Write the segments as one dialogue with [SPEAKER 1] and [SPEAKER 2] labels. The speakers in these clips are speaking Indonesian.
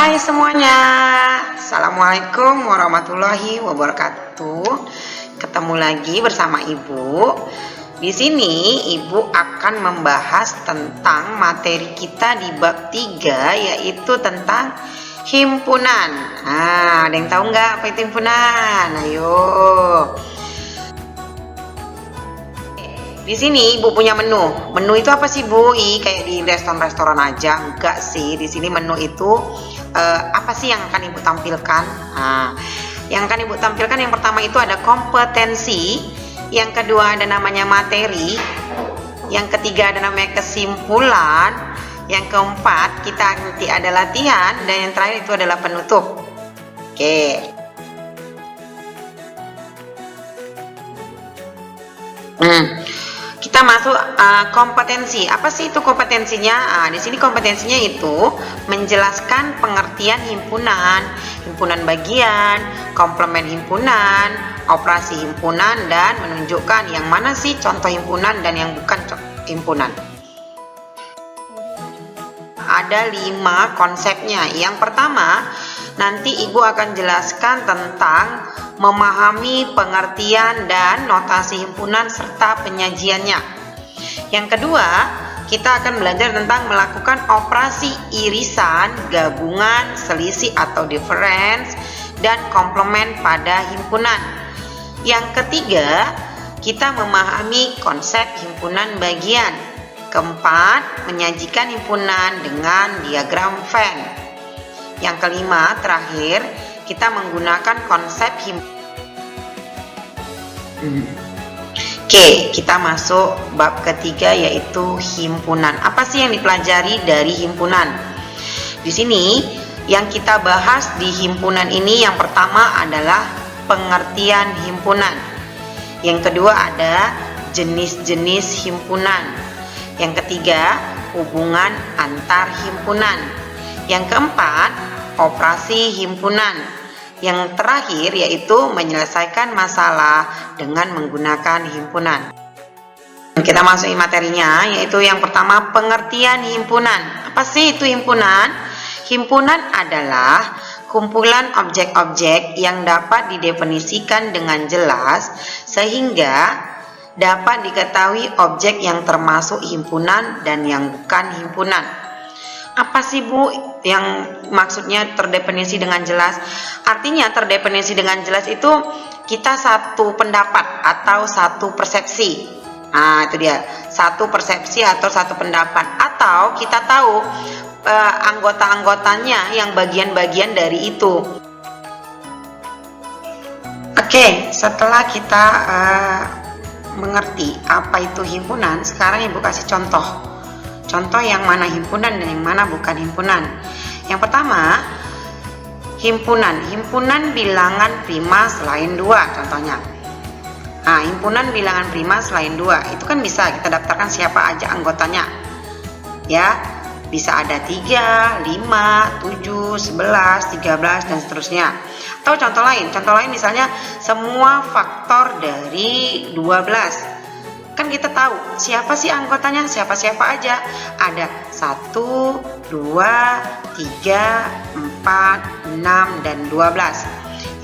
[SPEAKER 1] Hai semuanya, Assalamualaikum warahmatullahi wabarakatuh. Ketemu lagi bersama Ibu. Di sini Ibu akan membahas tentang materi kita di bab 3, yaitu tentang himpunan. Nah, ada yang tahu nggak apa itu himpunan? Ayo. Di sini Ibu punya menu. Menu itu apa sih, Bu? Kayak di restoran aja? Enggak sih. Di sini menu itu apa sih yang akan Ibu tampilkan? Nah, yang akan Ibu tampilkan yang pertama itu ada kompetensi, yang kedua ada namanya materi, yang ketiga ada namanya kesimpulan, yang keempat kita nanti ada latihan, dan yang terakhir itu adalah penutup. Oke. Kita masuk kompetensi. Apa sih itu kompetensinya? Di sini kompetensinya itu menjelaskan pengertian himpunan, himpunan bagian, komplement himpunan, operasi himpunan, dan menunjukkan yang mana sih contoh himpunan dan yang bukan himpunan. Ada 5 konsepnya. Yang pertama, nanti Ibu akan jelaskan tentang memahami pengertian dan notasi himpunan serta penyajiannya. Yang kedua, kita akan belajar tentang melakukan operasi irisan, gabungan, selisih atau difference, dan komplement pada himpunan. Yang ketiga, kita memahami konsep himpunan bagian. Keempat, menyajikan himpunan dengan diagram Venn. Yang kelima, terakhir, kita menggunakan konsep Oke, kita masuk bab ketiga, yaitu himpunan. Apa sih yang dipelajari dari himpunan? Di sini yang kita bahas di himpunan ini yang pertama adalah pengertian himpunan. Yang kedua ada jenis-jenis himpunan. Yang ketiga, hubungan antar himpunan. Yang keempat, operasi himpunan. Yang terakhir yaitu menyelesaikan masalah dengan menggunakan himpunan. Kita masuki materinya, yaitu yang pertama pengertian himpunan. Apa sih itu himpunan? Himpunan adalah kumpulan objek-objek yang dapat didefinisikan dengan jelas sehingga dapat diketahui objek yang termasuk himpunan dan yang bukan himpunan. Apa sih, Bu, yang maksudnya terdefinisi dengan jelas? Artinya terdefinisi dengan jelas itu kita satu pendapat atau satu persepsi. Nah, itu dia, satu persepsi atau satu pendapat. Atau kita tahu anggota-anggotanya yang bagian-bagian dari itu. Oke, setelah kita mengerti apa itu himpunan, sekarang Ibu kasih contoh. Contoh yang mana himpunan dan yang mana bukan himpunan. Yang pertama, himpunan bilangan prima selain 2 contohnya. Nah, himpunan bilangan prima selain 2 itu kan bisa kita daftarkan siapa aja anggotanya. Ya, bisa ada 3, 5, 7, 11, 13 dan seterusnya. Atau contoh lain misalnya semua faktor dari 12. Kan kita tahu siapa sih anggotanya, siapa-siapa aja. Ada 1, 2, 3, 4, 6, dan 12.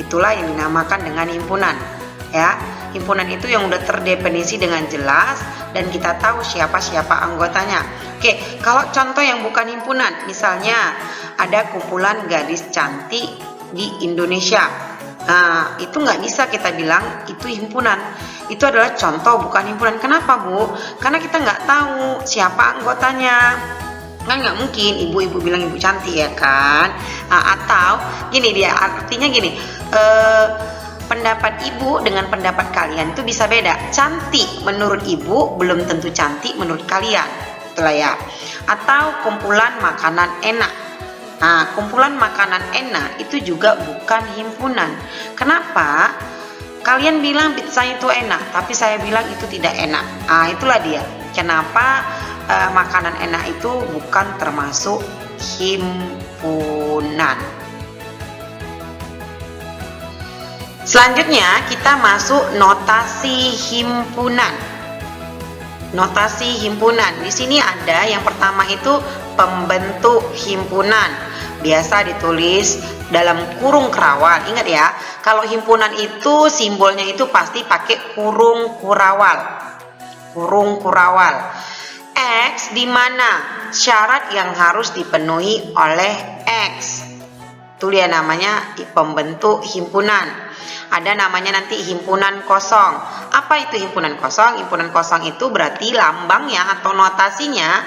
[SPEAKER 1] Itulah yang dinamakan dengan himpunan. Ya, himpunan itu yang udah terdefinisi dengan jelas dan kita tahu siapa-siapa anggotanya. Oke, kalau contoh yang bukan himpunan, misalnya ada kumpulan gadis cantik di Indonesia. Nah, itu nggak bisa kita bilang itu himpunan. Itu adalah contoh bukan himpunan. Kenapa, Bu? Karena kita nggak tahu siapa anggotanya. Kan nggak mungkin ibu-ibu bilang ibu cantik, ya kan? Nah, atau gini dia, artinya gini, pendapat ibu dengan pendapat kalian itu bisa beda. Cantik menurut ibu belum tentu cantik menurut kalian. Itulah ya. Atau kumpulan makanan enak. Nah, kumpulan makanan enak itu juga bukan himpunan. Kenapa? Kalian bilang pizza itu enak, tapi saya bilang itu tidak enak. Nah, itulah dia. Kenapa makanan enak itu bukan termasuk himpunan. Selanjutnya kita masuk notasi himpunan. Notasi himpunan. Di sini ada yang pertama itu pembentuk himpunan. biasa ditulis dalam kurung kerawal. Ingat ya, kalau himpunan itu simbolnya itu pasti pakai kurung kurawal. Kurung kurawal. X di mana syarat yang harus dipenuhi oleh X. Itu dia namanya pembentuk himpunan. Ada namanya nanti himpunan kosong. Apa itu himpunan kosong? Himpunan kosong itu berarti lambangnya atau notasinya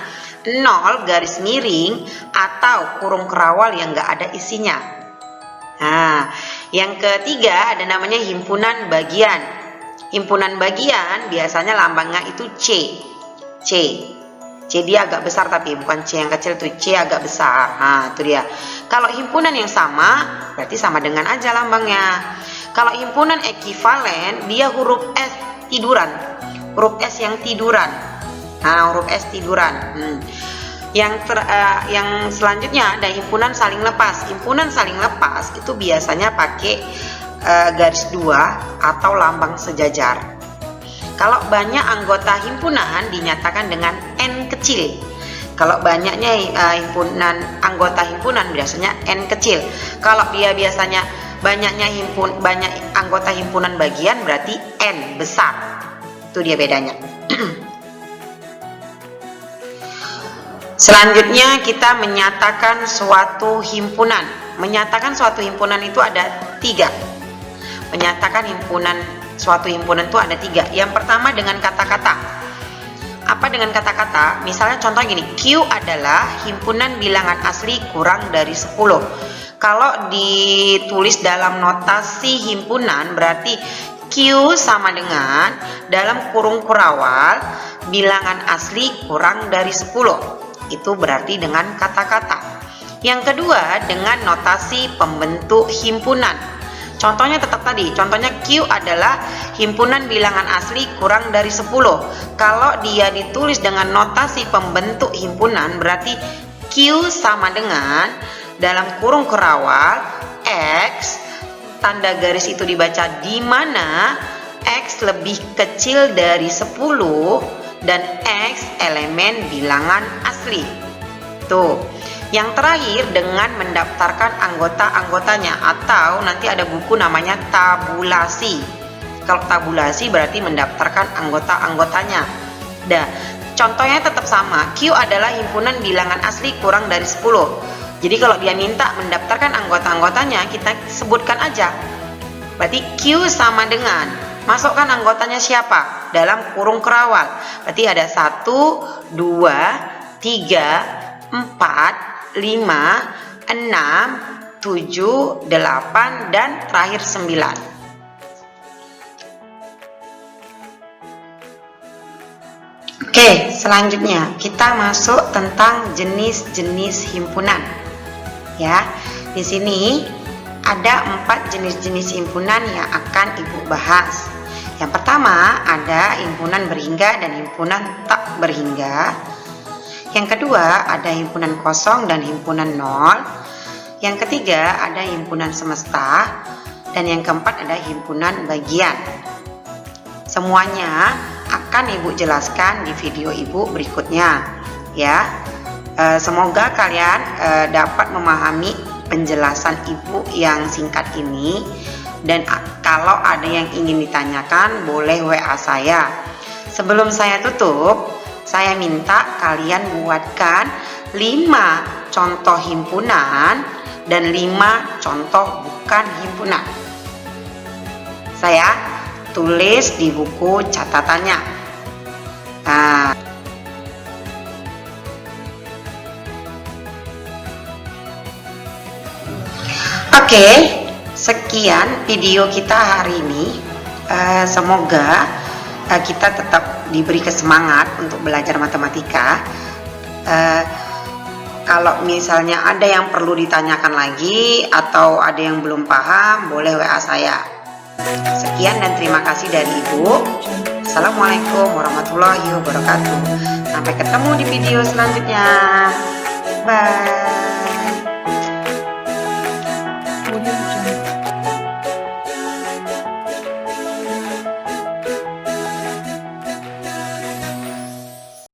[SPEAKER 1] 0 garis miring atau kurung kerawal yang enggak ada isinya. Nah, yang ketiga ada namanya himpunan bagian. Himpunan bagian biasanya lambangnya itu C. C dia agak besar, tapi bukan C yang kecil, itu C agak besar. Nah, itu dia. Kalau himpunan yang sama berarti sama dengan aja lambangnya. Kalau himpunan ekivalen dia huruf S tiduran. Huruf S yang tiduran. Nah, huruf S tiduran. Yang selanjutnya ada himpunan saling lepas. Himpunan saling lepas itu biasanya pakai garis 2 atau lambang sejajar. Kalau banyak anggota himpunan dinyatakan dengan N kecil. Kalau banyaknya anggota himpunan biasanya N kecil. Kalau dia biasanya banyak anggota himpunan bagian berarti N besar. Itu dia bedanya. Selanjutnya kita menyatakan suatu himpunan. Menyatakan suatu himpunan itu ada 3. Menyatakan suatu himpunan itu ada 3. Yang pertama dengan kata-kata. Apa dengan kata-kata? Misalnya contoh gini, Q adalah himpunan bilangan asli kurang dari 10. Kalau ditulis dalam notasi himpunan berarti Q sama dengan dalam kurung kurawal bilangan asli kurang dari 10. Itu berarti dengan kata-kata. Yang kedua dengan notasi pembentuk himpunan. Contohnya tetap tadi, contohnya Q adalah himpunan bilangan asli kurang dari 10. Kalau dia ditulis dengan notasi pembentuk himpunan berarti Q sama dengan dalam kurung kerawal X, tanda garis itu dibaca di mana X lebih kecil dari 10 dan X elemen bilangan asli. Tuh. Yang terakhir dengan mendaftarkan anggota-anggotanya, atau nanti ada buku namanya tabulasi. Kalau tabulasi berarti mendaftarkan anggota-anggotanya. Nah, contohnya tetap sama. Q adalah himpunan bilangan asli kurang dari 10. Jadi kalau dia minta mendaftarkan anggota-anggotanya, kita sebutkan aja. Berarti Q sama dengan, masukkan anggotanya siapa? Dalam kurung kerawal. Berarti ada 1, 2, 3, 4, 5, 6, 7, 8, dan terakhir 9. Oke, selanjutnya kita masuk tentang jenis-jenis himpunan. Ya, di sini ada 4 jenis-jenis himpunan yang akan Ibu bahas. Yang pertama ada himpunan berhingga dan himpunan tak berhingga. Yang kedua ada himpunan kosong dan himpunan nol. Yang ketiga ada himpunan semesta. Dan yang keempat ada himpunan bagian. Semuanya akan Ibu jelaskan di video Ibu berikutnya. Ya, semoga kalian dapat memahami penjelasan Ibu yang singkat ini. Dan kalau ada yang ingin ditanyakan boleh WA saya. Sebelum saya tutup, saya minta kalian buatkan 5 contoh himpunan dan 5 contoh bukan himpunan. Saya tulis di buku catatannya. Nah, oke, sekian video kita hari ini. Semoga kita tetap diberi kesemangat untuk belajar matematika. Kalau misalnya ada yang perlu ditanyakan lagi atau ada yang belum paham, boleh WA saya. Sekian dan terima kasih dari Ibu. Assalamualaikum warahmatullahi wabarakatuh. Sampai ketemu di video selanjutnya. Bye.